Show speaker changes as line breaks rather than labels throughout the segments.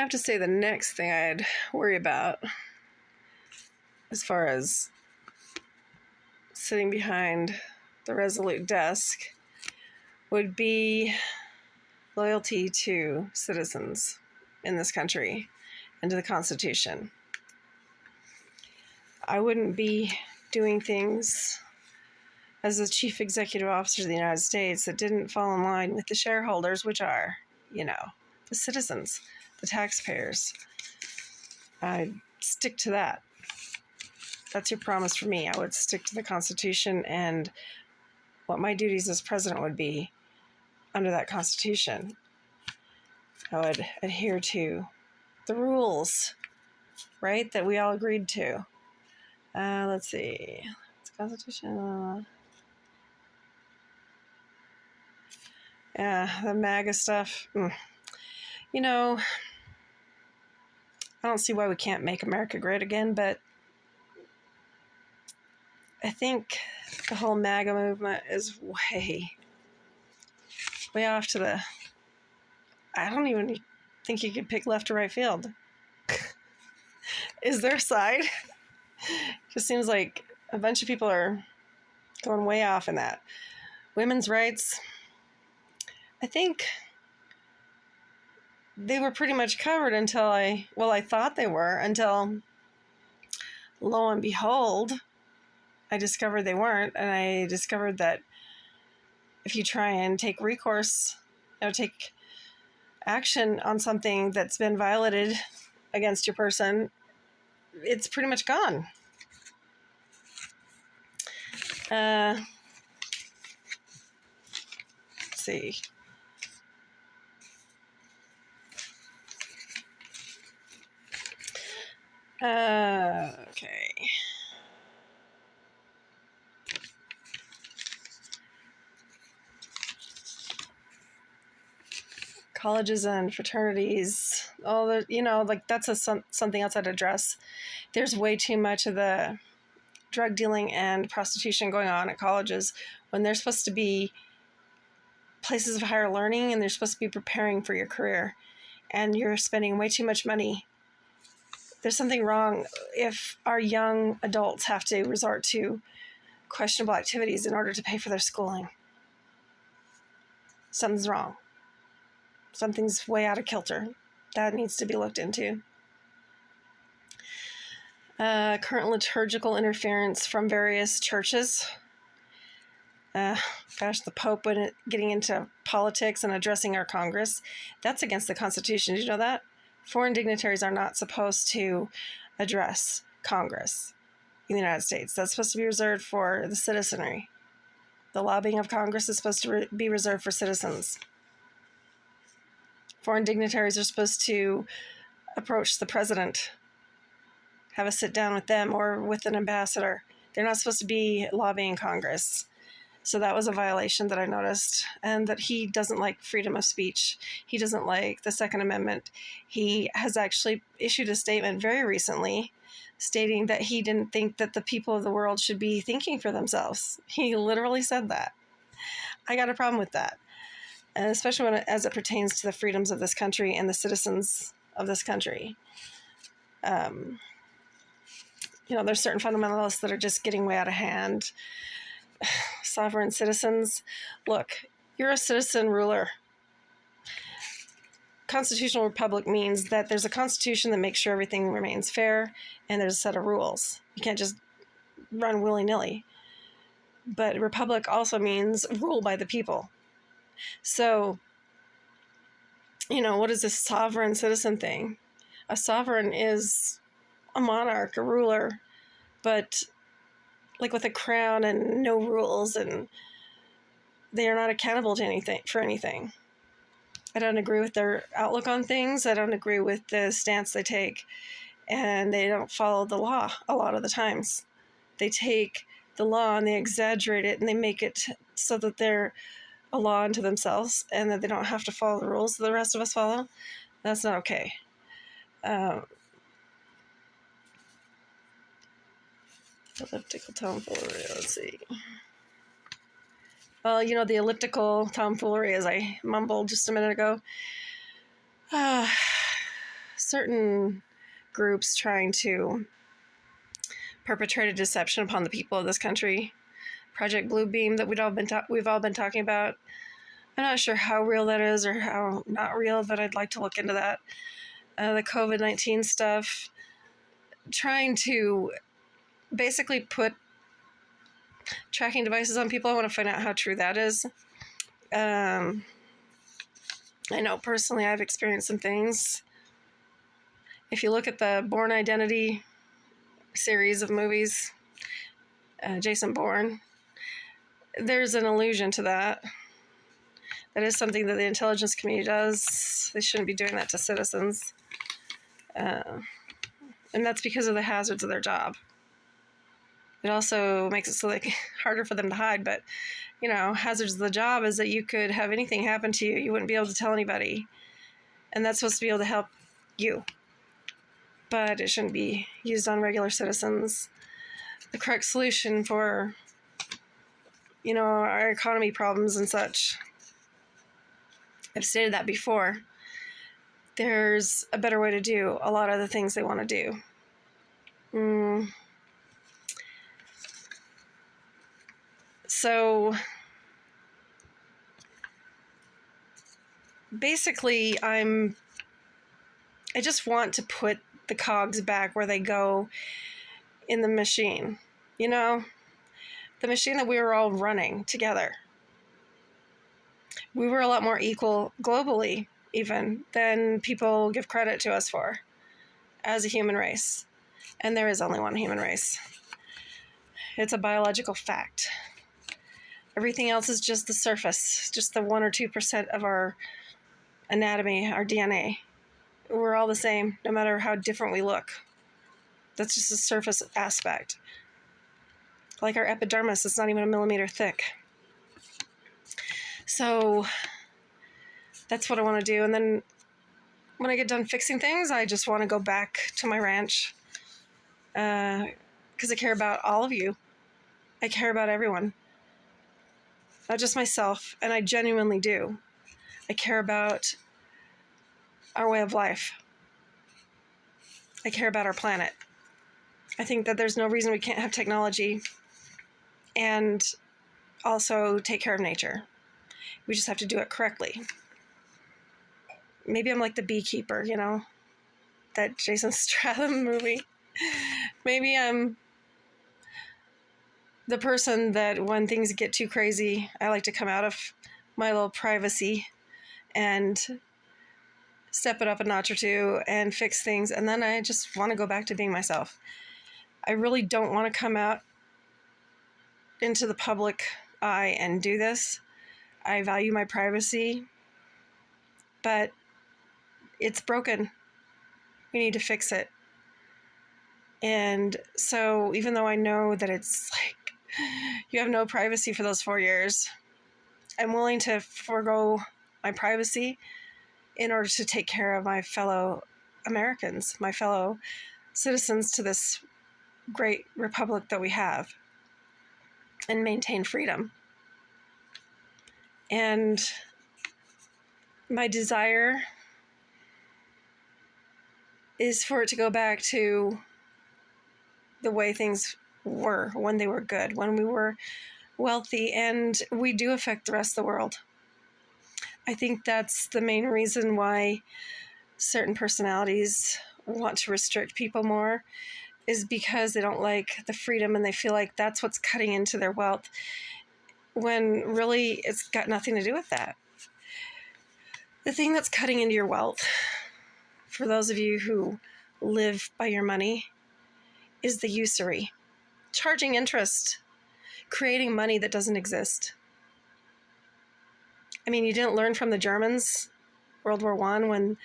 I have to say the next thing I'd worry about as far as sitting behind the Resolute desk would be loyalty to citizens in this country and to the Constitution. I wouldn't be doing things as the chief executive officer of the United States that didn't fall in line with the shareholders, which are, the citizens, the taxpayers. I'd stick to that. That's your promise for me. I would stick to the Constitution and what my duties as president would be under that Constitution. I would adhere to the rules, right, that we all agreed to. Let's see. It's Constitution. Yeah, the MAGA stuff. I don't see why we can't make America great again, but I think the whole MAGA movement is way off to the... I don't even think you could pick left or right field. Is there a side? Just seems like a bunch of people are going way off in that. Women's rights, I think they were pretty much covered until I thought they were, until lo and behold, I discovered they weren't, and I discovered that if you try and take recourse, take action on something that's been violated against your person, it's pretty much gone. Let's see. Okay. Colleges and fraternities, all the, that's something else I'd address. There's way too much of the drug dealing and prostitution going on at colleges when they're supposed to be places of higher learning and they're supposed to be preparing for your career, and you're spending way too much money. There's something wrong if our young adults have to resort to questionable activities in order to pay for their schooling. Something's wrong. Something's way out of kilter. That needs to be looked into. Current liturgical interference from various churches. The Pope getting into politics and addressing our Congress. That's against the Constitution. Did you know that? Foreign dignitaries are not supposed to address Congress in the United States. That's supposed to be reserved for the citizenry. The lobbying of Congress is supposed to be reserved for citizens. Foreign dignitaries are supposed to approach the president, have a sit down with them or with an ambassador. They're not supposed to be lobbying Congress. So that was a violation that I noticed, and that he doesn't like freedom of speech. He doesn't like the Second Amendment. He has actually issued a statement very recently stating that he didn't think that the people of the world should be thinking for themselves. He literally said that. I got a problem with that, and especially as it pertains to the freedoms of this country and the citizens of this country. There's certain fundamentalists that are just getting way out of hand. Sovereign citizens. Look, you're a citizen ruler. Constitutional republic means that there's a constitution that makes sure everything remains fair, and there's a set of rules. You can't just run willy-nilly. But republic also means rule by the people. So, what is this sovereign citizen thing? A sovereign is a monarch, a ruler, but like with a crown and no rules, and they are not accountable to anything. I don't agree with their outlook on things. I don't agree with the stance they take, and they don't follow the law a lot of the times. They take the law and they exaggerate it and they make it so that they're a law unto themselves and that they don't have to follow the rules that the rest of us follow. That's not okay. Elliptical tomfoolery, let's see. Well, the elliptical tomfoolery, as I mumbled just a minute ago. certain groups trying to perpetrate a deception upon the people of this country. Project Bluebeam that we've all been talking about. I'm not sure how real that is or how not real, but I'd like to look into that. The COVID-19 stuff, trying to basically put tracking devices on people. I want to find out how true that is. I know personally I've experienced some things. If you look at the Bourne Identity series of movies, Jason Bourne, there's an allusion to that. That is something that the intelligence community does. They shouldn't be doing that to citizens. And that's because of the hazards of their job. It also makes it so like harder for them to hide, but hazards of the job is that you could have anything happen to you. You wouldn't be able to tell anybody. And that's supposed to be able to help you. But it shouldn't be used on regular citizens. The correct solution for, our economy problems and such. I've stated that before. There's a better way to do a lot of the things they want to do. So basically, I just want to put the cogs back where they go in the machine. The machine that we were all running together. We were a lot more equal globally, even, than people give credit to us for as a human race. And there is only one human race. It's a biological fact. Everything else is just the surface, just the 1 or 2% of our anatomy, our DNA. We're all the same, no matter how different we look. That's just a surface aspect. Like our epidermis, it's not even a millimeter thick. So that's what I want to do. And then when I get done fixing things, I just want to go back to my ranch because I care about all of you. I care about everyone, not just myself, and I genuinely do. I care about our way of life. I care about our planet. I think that there's no reason we can't have technology and also take care of nature. We just have to do it correctly. Maybe I'm like the beekeeper, that Jason Statham movie. Maybe I'm the person that when things get too crazy, I like to come out of my little privacy and step it up a notch or two and fix things. And then I just want to go back to being myself. I really don't want to come out into the public eye and do this. I value my privacy, but it's broken. We need to fix it. And so even though I know that it's like you have no privacy for those 4 years, I'm willing to forego my privacy in order to take care of my fellow Americans, my fellow citizens to this great republic that we have, and maintain freedom. And my desire is for it to go back to the way things were when they were good, when we were wealthy, and we do affect the rest of the world. I think that's the main reason why certain personalities want to restrict people more, is because they don't like the freedom and they feel like that's what's cutting into their wealth, when really it's got nothing to do with that. The thing that's cutting into your wealth, for those of you who live by your money, is the usury, charging interest, creating money that doesn't exist. I mean, you didn't learn from the Germans, World War I, when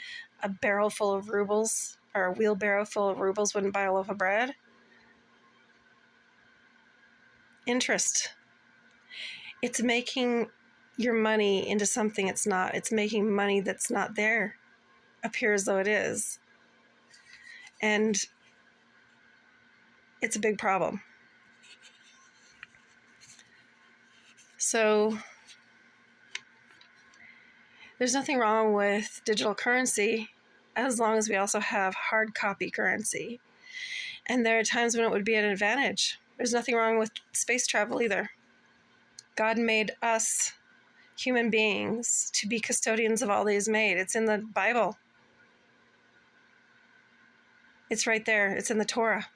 a barrel full of rubles, or a wheelbarrow full of rubles wouldn't buy a loaf of bread? Interest. It's making your money into something it's not. It's making money that's not there appear as though it is. And it's a big problem. So there's nothing wrong with digital currency as long as we also have hard copy currency. And there are times when it would be an advantage. There's nothing wrong with space travel either. God made us, human beings, to be custodians of all that He's made. It's in the Bible. It's right there. It's in the Torah.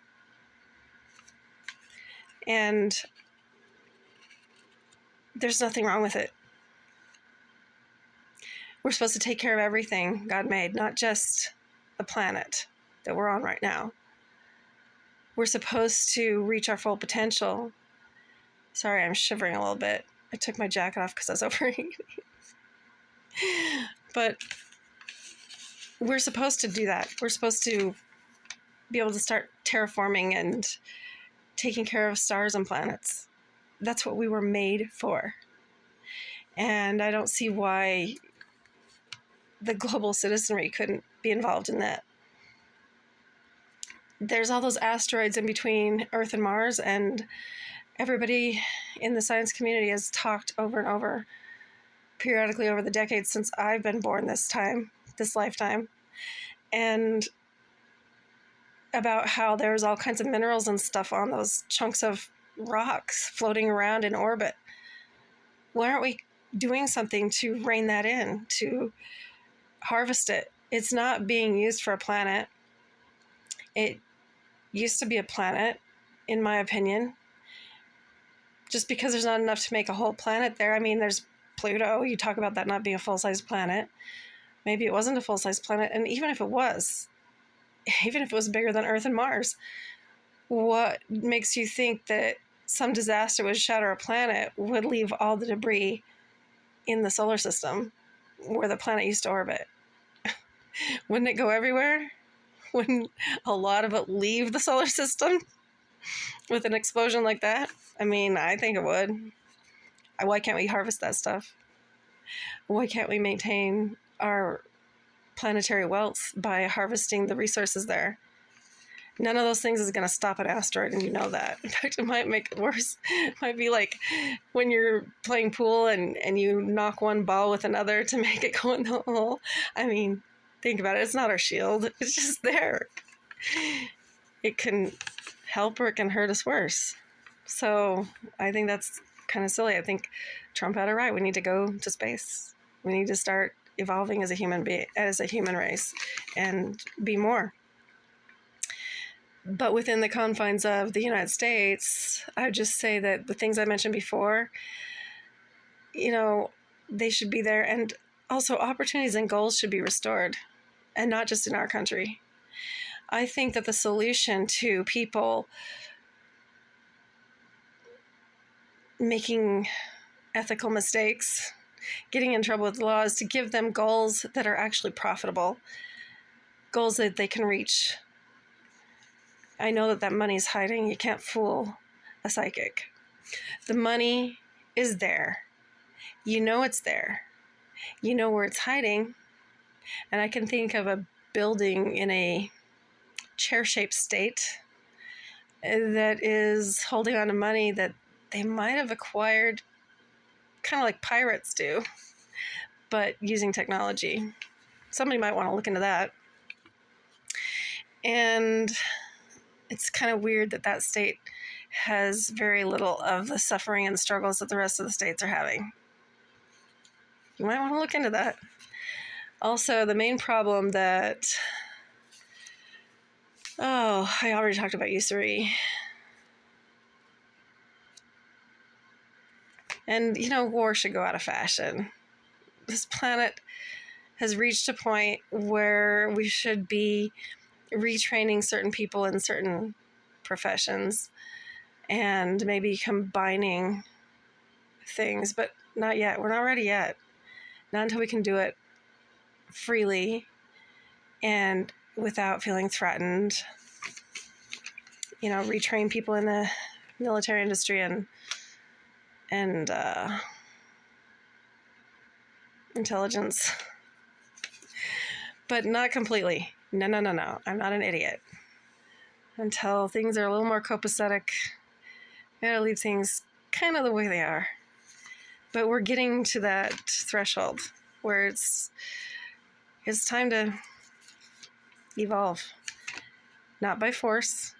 And there's nothing wrong with it. We're supposed to take care of everything God made, not just the planet that we're on right now. We're supposed to reach our full potential. Sorry, I'm shivering a little bit. I took my jacket off because I was overheating. But we're supposed to do that. We're supposed to be able to start terraforming and taking care of stars and planets. That's what we were made for. And I don't see why the global citizenry couldn't be involved in that. There's all those asteroids in between Earth and Mars, and everybody in the science community has talked over and over, periodically over the decades since I've been born this lifetime, and about how there's all kinds of minerals and stuff on those chunks of rocks floating around in orbit. Why aren't we doing something to rein that in, to harvest it? It's not being used for a planet. It used to be a planet, in my opinion. Just because there's not enough to make a whole planet there. I mean, there's Pluto. You talk about that not being a full-size planet. Maybe it wasn't a full-size planet. And even if it was bigger than Earth and Mars, what makes you think that some disaster would shatter a planet would leave all the debris in the solar system where the planet used to orbit? Wouldn't it go everywhere? Wouldn't a lot of it leave the solar system with an explosion like that? I mean, I think it would. Why can't we harvest that stuff? Why can't we maintain our planetary wealth by harvesting the resources there? None of those things is going to stop an asteroid, and you know that. In fact, it might make it worse. It might be like when you're playing pool and you knock one ball with another to make it go in the hole. I mean, think about it. It's not our shield. It's just there. It can help or it can hurt us worse. So I think that's kind of silly. I think Trump had it right. We need to go to space. We need to start evolving as a human race, and be more. But within the confines of the United States, I would just say that the things I mentioned before, they should be there. And also opportunities and goals should be restored, and not just in our country. I think that the solution to people making ethical mistakes, getting in trouble with the law, is to give them goals that are actually profitable, goals that they can reach. I know that money's hiding. You can't fool a psychic. The money is there. You know it's there. You know where it's hiding. And I can think of a building in a chair-shaped state that is holding on to money that they might have acquired kind of like pirates do, but using technology. Somebody might want to look into that. And it's kind of weird that state has very little of the suffering and struggles that the rest of the states are having. You might want to look into that. Also, the main problem that... I already talked about usury. And, war should go out of fashion. This planet has reached a point where we should be retraining certain people in certain professions and maybe combining things, but not yet. We're not ready yet. Not until we can do it freely and without feeling threatened. Retrain people in the military industry and intelligence. But not completely. No. I'm not an idiot. Until things are a little more copacetic, I gotta leave things kind of the way they are. But we're getting to that threshold where it's time to evolve. Not by force,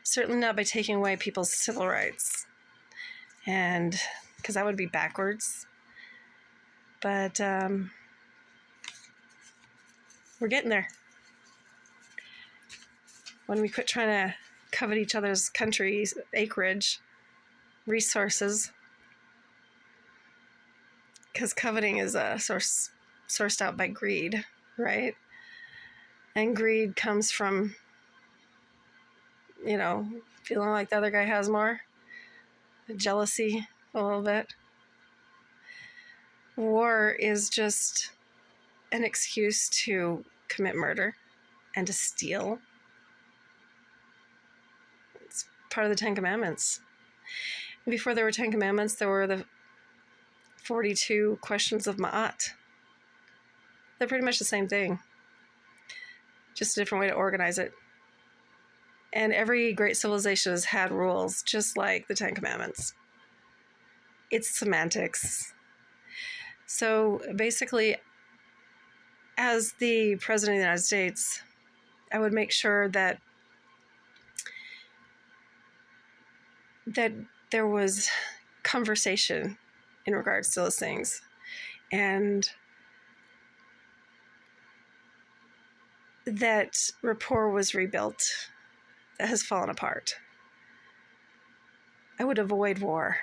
certainly not by taking away people's civil rights, and because that would be backwards. But we're getting there. When we quit trying to covet each other's country's acreage, resources, because coveting is sourced out by greed, right? And greed comes from, feeling like the other guy has more, jealousy a little bit. War is just an excuse to commit murder and to steal. It's part of the Ten Commandments. Before there were 10 Commandments, there were the 42 questions of Ma'at. They're pretty much the same thing, just a different way to organize it. And every great civilization has had rules, just like the 10 Commandments. It's semantics. So basically, as the President of the United States, I would make sure that there was conversation in regards to those things. And that rapport was rebuilt that has fallen apart. I would avoid war.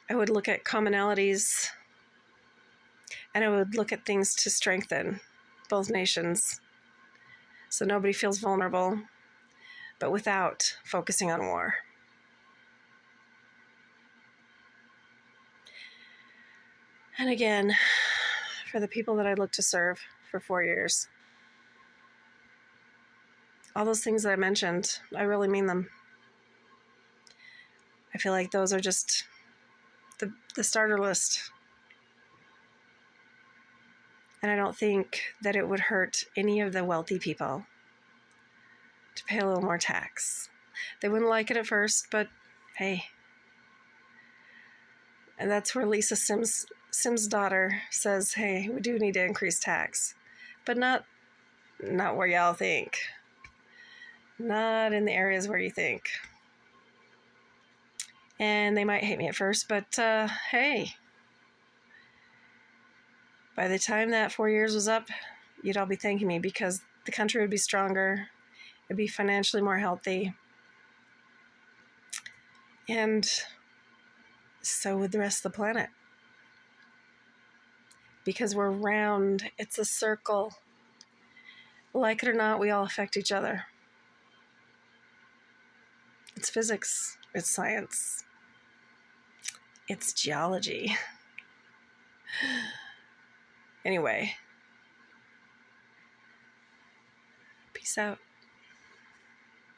I would look at commonalities, and I would look at things to strengthen both nations so nobody feels vulnerable, but without focusing on war. And again, for the people that I look to serve for 4 years, all those things that I mentioned, I really mean them. I feel like those are just the starter list. And I don't think that it would hurt any of the wealthy people to pay a little more tax. They wouldn't like it at first, but hey. And that's where Lisa Simsdotter says, hey, we do need to increase tax. But not where y'all think. Not in the areas where you think. And they might hate me at first, but hey. By the time that 4 years was up, you'd all be thanking me because the country would be stronger. It'd be financially more healthy. And so would the rest of the planet. Because we're round. It's a circle. Like it or not, we all affect each other. It's physics. It's science. It's geology. Anyway. Peace out.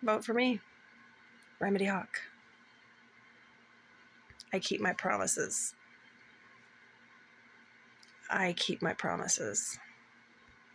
Vote for me. Remedy Hawk. I keep my promises. I keep my promises.